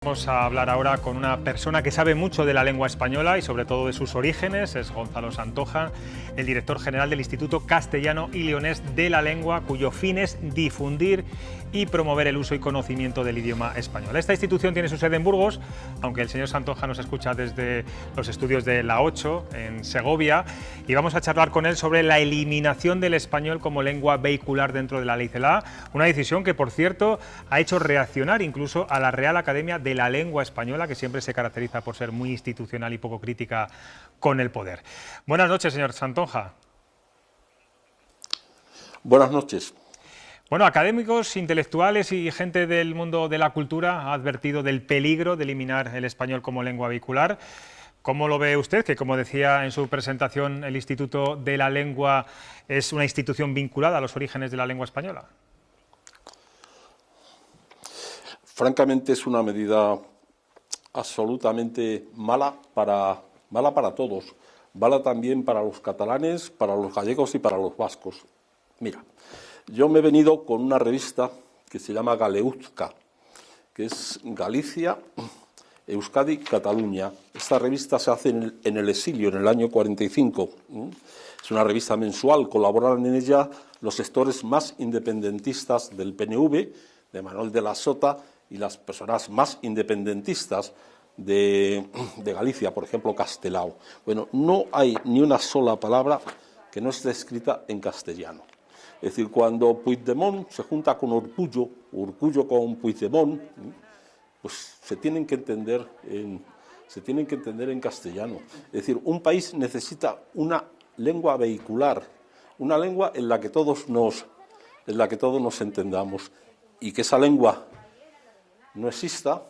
Vamos a hablar ahora con una persona que sabe mucho de la lengua española y sobre todo de sus orígenes. Es Gonzalo Santonja, el director general del Instituto Castellano y Leonés de la Lengua, cuyo fin es difundir y promover el uso y conocimiento del idioma español. Esta institución tiene su sede en Burgos, aunque el señor Santonja nos escucha desde los estudios de la 8 en Segovia, y vamos a charlar con él sobre la eliminación del español como lengua vehicular dentro de la ley CELA, una decisión que, por cierto, ha hecho reaccionar incluso a la Real Academia de la Lengua Española, que siempre se caracteriza por ser muy institucional y poco crítica con el poder. Buenas noches, señor Santonja. Buenas noches. Bueno, académicos, intelectuales y gente del mundo de la cultura ha advertido del peligro de eliminar el español como lengua vehicular. ¿Cómo lo ve usted? Que, como decía en su presentación, el Instituto de la Lengua es una institución vinculada a los orígenes de la lengua española. Francamente, es una medida absolutamente mala para todos. Mala también para los catalanes, para los gallegos y para los vascos. Mira, yo me he venido con una revista que se llama Galeuzka, que es Galicia, Euskadi, Cataluña. Esta revista se hace en el exilio, en el año 45. Es una revista mensual, colaboran en ella los sectores más independentistas del PNV, de Manuel de la Sota, y las personas más independentistas de Galicia, por ejemplo, Castelao. Bueno, no hay ni una sola palabra que no esté escrita en castellano. Es decir, cuando Puigdemont se junta con Urkullu con Puigdemont, pues se tienen que entender en castellano. Es decir, un país necesita una lengua vehicular, una lengua en la que todos nos entendamos, y que esa lengua no exista,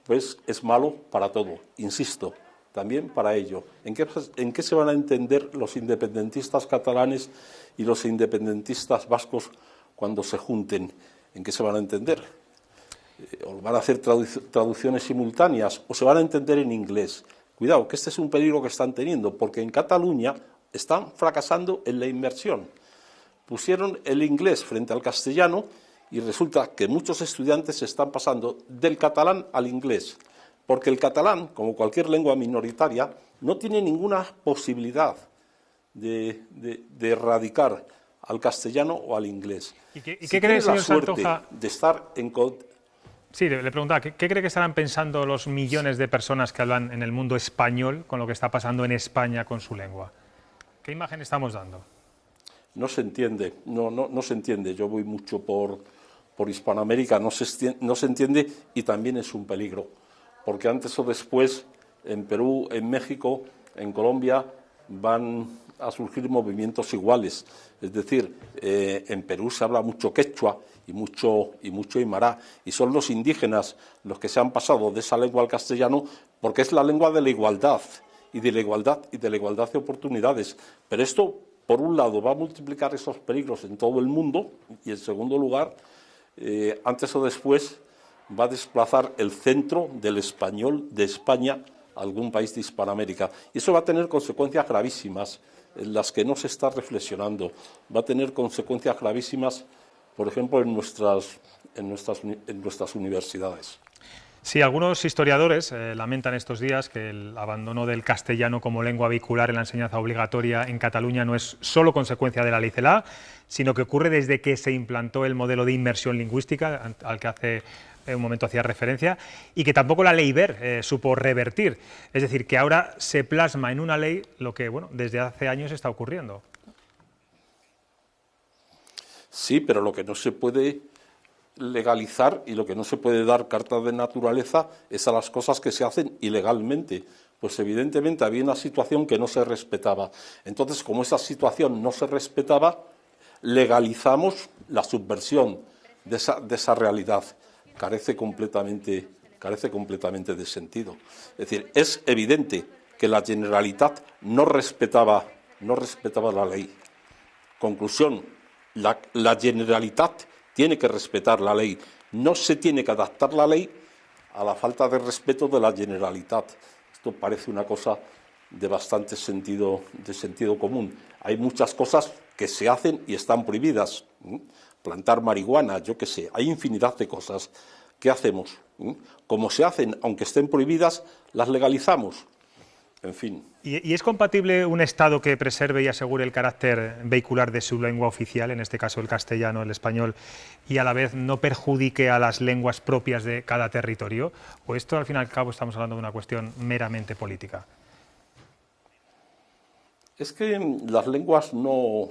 pues es malo para todo, insisto, también para ello. ¿En qué se van a entender los independentistas catalanes y los independentistas vascos cuando se junten? ¿En qué se van a entender? ¿O van a hacer traducciones simultáneas o se van a entender en inglés? Cuidado, que este es un peligro que están teniendo, porque en Cataluña están fracasando en la inmersión. Pusieron el inglés frente al castellano y resulta que muchos estudiantes se están pasando del catalán al inglés, porque el catalán, como cualquier lengua minoritaria, no tiene ninguna posibilidad de erradicar al castellano o al inglés. ¿Y qué cree, señor Santonja? De estar en... Sí, le preguntaba, ¿qué cree que estarán pensando los millones de personas que hablan en el mundo español con lo que está pasando en España con su lengua? ¿Qué imagen estamos dando? No se entiende, no se entiende. Yo voy mucho por Hispanoamérica, no se entiende, y también es un peligro, porque antes o después en Perú, en México, en Colombia van a surgir movimientos iguales. Es decir, en Perú se habla mucho quechua y mucho aymara, y son los indígenas los que se han pasado de esa lengua al castellano, porque es la lengua de la igualdad y de la igualdad de oportunidades. Pero esto, por un lado, va a multiplicar esos peligros en todo el mundo, y en segundo lugar, antes o después va a desplazar el centro del español de España a algún país de Hispanoamérica. Y eso va a tener consecuencias gravísimas en las que no se está reflexionando. Va a tener consecuencias gravísimas, por ejemplo, en nuestras universidades. Sí, algunos historiadores lamentan estos días que el abandono del castellano como lengua vehicular en la enseñanza obligatoria en Cataluña no es solo consecuencia de la ley CELA, sino que ocurre desde que se implantó el modelo de inmersión lingüística al que hace un momento hacía referencia, y que tampoco la ley Wert supo revertir. Es decir, que ahora se plasma en una ley lo que, bueno, desde hace años está ocurriendo. Sí, pero lo que no se puede legalizar y lo que no se puede dar carta de naturaleza es a las cosas que se hacen ilegalmente. Pues evidentemente había una situación que no se respetaba. Entonces, como esa situación no se respetaba, legalizamos la subversión de esa realidad. Carece completamente de sentido. Es decir, es evidente que la Generalitat no respetaba la ley. Conclusión, la Generalitat tiene que respetar la ley. No se tiene que adaptar la ley a la falta de respeto de la Generalitat. Esto parece una cosa de bastante sentido común. Hay muchas cosas que se hacen y están prohibidas. Plantar marihuana, yo qué sé, hay infinidad de cosas. ¿Qué hacemos? Como se hacen, aunque estén prohibidas, las legalizamos. En fin. ¿Y es compatible un Estado que preserve y asegure el carácter vehicular de su lengua oficial, en este caso el castellano, el español, y a la vez no perjudique a las lenguas propias de cada territorio? ¿O esto, al fin y al cabo, estamos hablando de una cuestión meramente política? Es que las lenguas no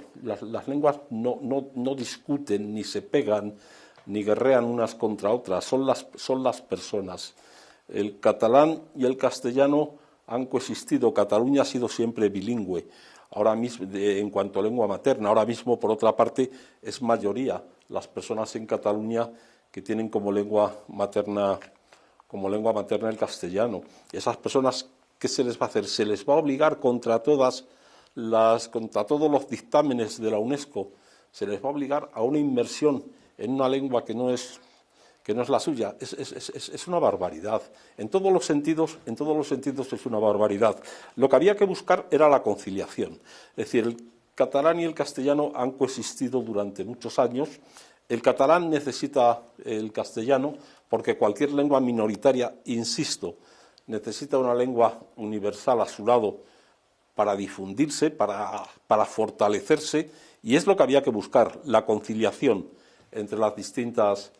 discuten, ni se pegan, ni guerrean unas contra otras, son las personas. El catalán y el castellano han coexistido. Cataluña ha sido siempre bilingüe, ahora mismo en cuanto a lengua materna. Ahora mismo, por otra parte, es mayoría las personas en Cataluña que tienen como lengua materna el castellano. Y esas personas, ¿qué se les va a hacer? Se les va a obligar contra todos los dictámenes de la UNESCO, se les va a obligar a una inmersión en una lengua que no es la suya. Es una barbaridad. En todos los sentidos es una barbaridad. Lo que había que buscar era la conciliación. Es decir, el catalán y el castellano han coexistido durante muchos años. El catalán necesita el castellano porque cualquier lengua minoritaria, insisto, necesita una lengua universal a su lado para difundirse, para fortalecerse, y es lo que había que buscar, la conciliación entre las distintas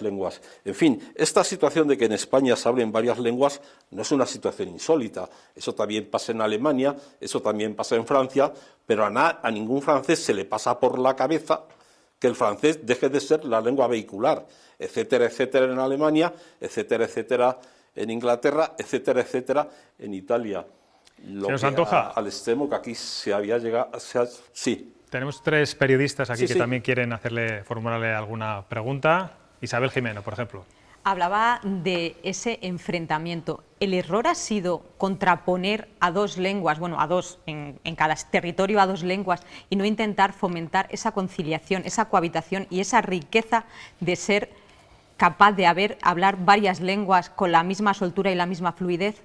lenguas. En fin, esta situación de que en España se hablen varias lenguas no es una situación insólita. Eso también pasa en Alemania, eso también pasa en Francia, pero a ningún francés se le pasa por la cabeza que el francés deje de ser la lengua vehicular, etcétera, etcétera en Alemania, etcétera, etcétera en Inglaterra, etcétera, etcétera en Italia. Señor Santoja, al extremo que aquí se había llegado... Sí. Tenemos 3 periodistas aquí que sí. también quieren formularle alguna pregunta. Isabel Jimeno, por ejemplo. Hablaba de ese enfrentamiento. ¿El error ha sido contraponer a 2 lenguas, bueno, a 2 en cada territorio, a 2 lenguas, y no intentar fomentar esa conciliación, esa cohabitación y esa riqueza de ser capaz de hablar varias lenguas con la misma soltura y la misma fluidez?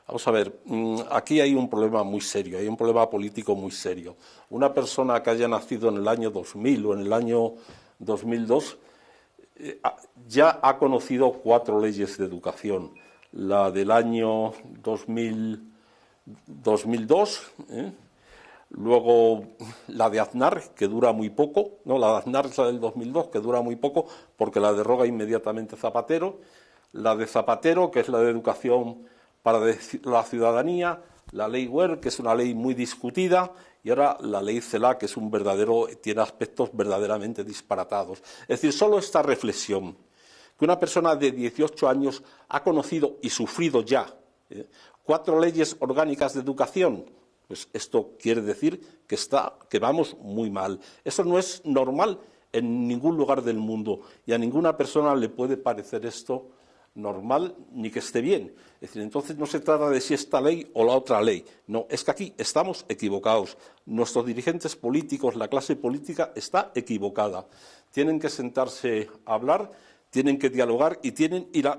Vamos a ver, aquí hay un problema muy serio, hay un problema político muy serio. Una persona que haya nacido en el año 2000 o en el año 2002 ya ha conocido 4 leyes de educación. La del año 2002, luego la de Aznar, que dura muy poco, no, la de Aznar es la del 2002, que dura muy poco porque la deroga inmediatamente Zapatero, la de Zapatero, que es la de educación para la ciudadanía, la ley Wert, que es una ley muy discutida, y ahora la ley Celaá, que tiene aspectos verdaderamente disparatados. Es decir, solo esta reflexión, que una persona de 18 años ha conocido y sufrido ya 4 leyes orgánicas de educación, pues esto quiere decir que vamos muy mal. Eso no es normal en ningún lugar del mundo, y a ninguna persona le puede parecer esto normal ni que esté bien. Es decir, entonces no se trata de si esta ley o la otra ley. No, es que aquí estamos equivocados. Nuestros dirigentes políticos, la clase política está equivocada. Tienen que sentarse a hablar, tienen que dialogar y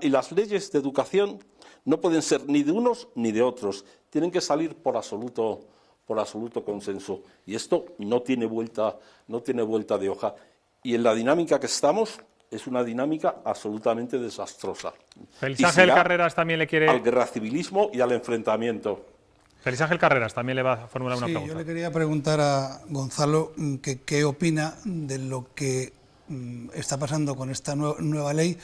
las leyes de educación no pueden ser ni de unos ni de otros. Tienen que salir por absoluto consenso. Y esto no tiene vuelta de hoja. Y en la dinámica que estamos, es una dinámica absolutamente desastrosa. Félix Ángel Carreras también le quiere... al guerra civilismo y al enfrentamiento. Félix Ángel Carreras también le va a formular una pregunta. Yo le quería preguntar a Gonzalo qué opina de lo que está pasando con esta nueva ley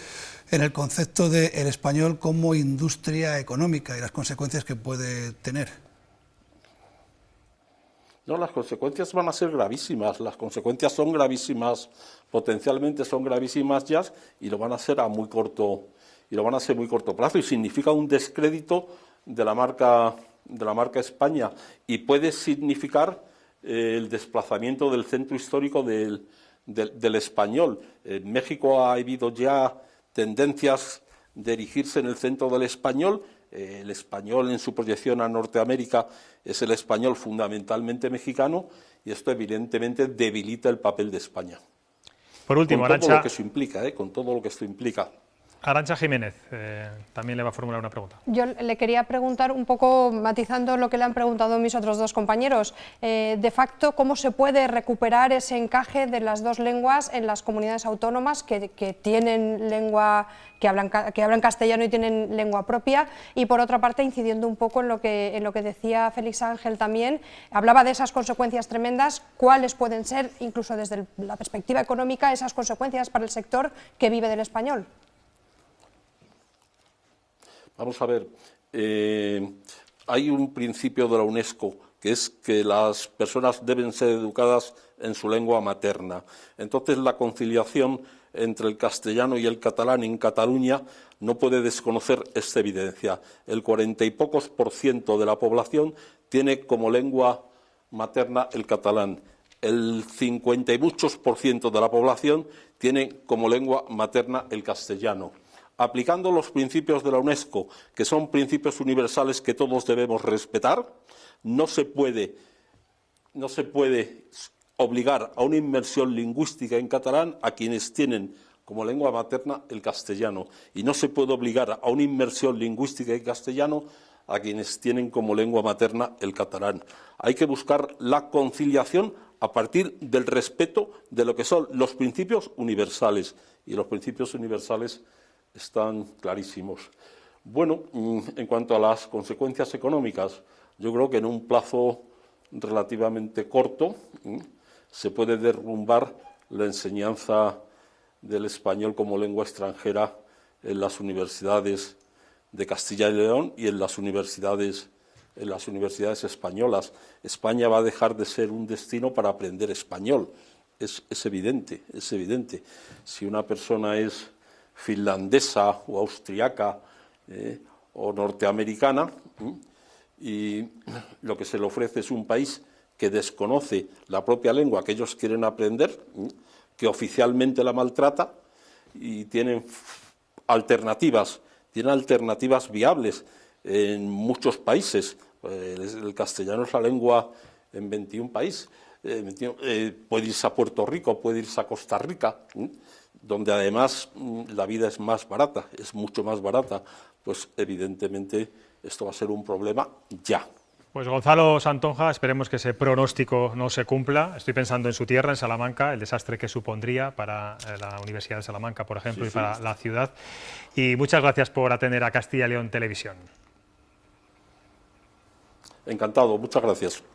en el concepto del español como industria económica y las consecuencias que puede tener. No, las consecuencias van a ser gravísimas, las consecuencias son gravísimas, potencialmente son gravísimas ya, y lo van a ser muy corto plazo, y significa un descrédito de la marca España, y puede significar el desplazamiento del centro histórico del español. En México ha habido ya tendencias de erigirse en el centro del español. El español en su proyección a Norteamérica es el español fundamentalmente mexicano, y esto evidentemente debilita el papel de España. Por último, con todo Arantxa, lo que eso implica, con todo lo que esto implica. Arantxa Jiménez también le va a formular una pregunta. Yo le quería preguntar un poco, matizando lo que le han preguntado mis otros dos compañeros, de facto, ¿cómo se puede recuperar ese encaje de las dos lenguas en las comunidades autónomas que tienen lengua, que hablan castellano y tienen lengua propia? Y por otra parte, incidiendo un poco en lo que decía Félix Ángel también, hablaba de esas consecuencias tremendas. ¿Cuáles pueden ser, incluso desde la perspectiva económica, esas consecuencias para el sector que vive del español? Vamos a ver, hay un principio de la UNESCO que es que las personas deben ser educadas en su lengua materna. Entonces, la conciliación entre el castellano y el catalán en Cataluña no puede desconocer esta evidencia. El 40 y pocos % de la población tiene como lengua materna el catalán. El 50 y muchos % de la población tiene como lengua materna el castellano. Aplicando los principios de la UNESCO, que son principios universales que todos debemos respetar, no se puede obligar a una inmersión lingüística en catalán a quienes tienen como lengua materna el castellano, y no se puede obligar a una inmersión lingüística en castellano a quienes tienen como lengua materna el catalán. Hay que buscar la conciliación a partir del respeto de lo que son los principios universales, y los principios universales están clarísimos. Bueno, en cuanto a las consecuencias económicas, yo creo que en un plazo relativamente corto se puede derrumbar la enseñanza del español como lengua extranjera en las universidades de Castilla y León y en las universidades españolas. España va a dejar de ser un destino para aprender español. Es evidente, es evidente. Si una persona es finlandesa o austriaca o norteamericana y lo que se le ofrece es un país que desconoce la propia lengua que ellos quieren aprender, que oficialmente la maltrata, y tienen alternativas viables en muchos países. El castellano es la lengua en 21 países. Puede irse a Puerto Rico, puede irse a Costa Rica, donde además la vida es más barata, es mucho más barata. Pues evidentemente esto va a ser un problema ya. Pues Gonzalo Santonja, esperemos que ese pronóstico no se cumpla. Estoy pensando en su tierra, en Salamanca, el desastre que supondría para la Universidad de Salamanca, por ejemplo, y para la ciudad. Y muchas gracias por atender a Castilla y León Televisión. Encantado, muchas gracias.